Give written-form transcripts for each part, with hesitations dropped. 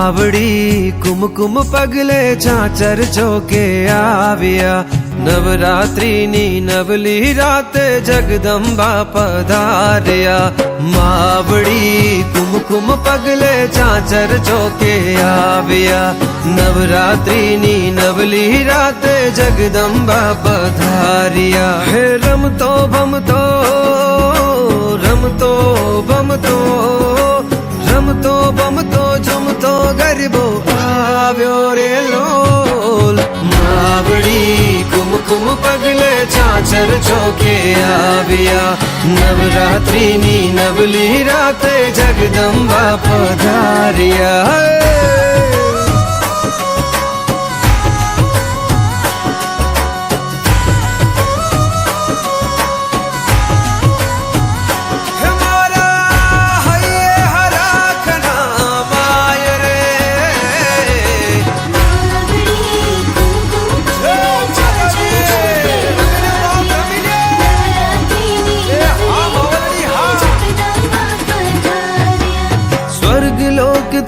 માવડી કુમકુમ પગલે ચાચર ચોકે આવ્યા નવરાત્રીની નવલી રાતે જગદંબા પધાર્યા માવડી કુમકુમ પગલે ચાચર ચોકે આવ્યા નવરાત્રીની નવલી રાતે જગદંબા પધાર્યા હે રમતો ભમતો રમતો ભમતો રમતો બમતો ઝુમતો ગરબો આવ્યો રે લોલ માવડી કુમકુમ પગલે ચાચર ચોકે આવ્યા નવરાત્રીની નવલી રાતે જગદંબા પધાર્યા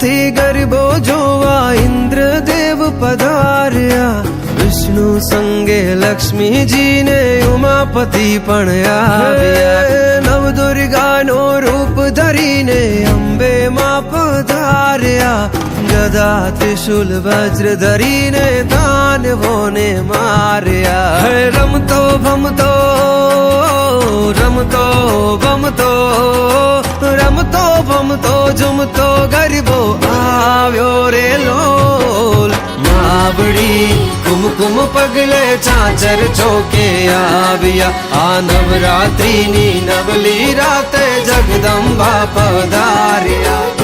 થી ગરબો જોવા ઇન્દ્રદેવ પધાર્યા વિષ્ણુ સંગે લક્ષ્મીજીને ઉમાપતિ પણ આવ્યા નવદુર્ગાનો રૂપ ધરીને અંબે માં પધાર્યા ગદા ત્રિશુલ વજ્ર ધરીને દાનવોને માર્યા હે રમતો ભમતો રમતો ભમતો રમતો ભમતો ઝુમતો ગરબો આવ્યો રે લોલ માવડી કુમકુમ પગલે ચાચર ચોકે આવ્યા આ નવરાત્રીની નવલી રાતે જગદંબા પધાર્યા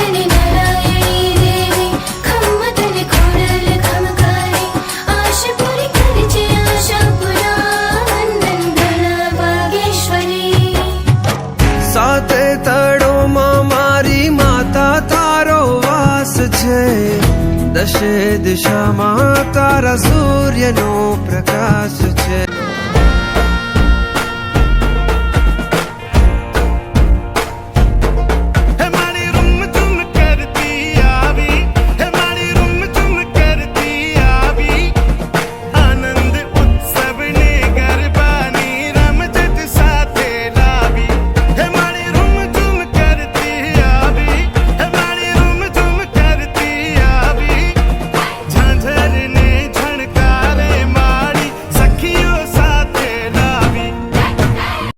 સાતે તળોમાં મારી માતા તારો વાસ છે દશે દિશામાં તારા સૂર્યનો પ્રકાશ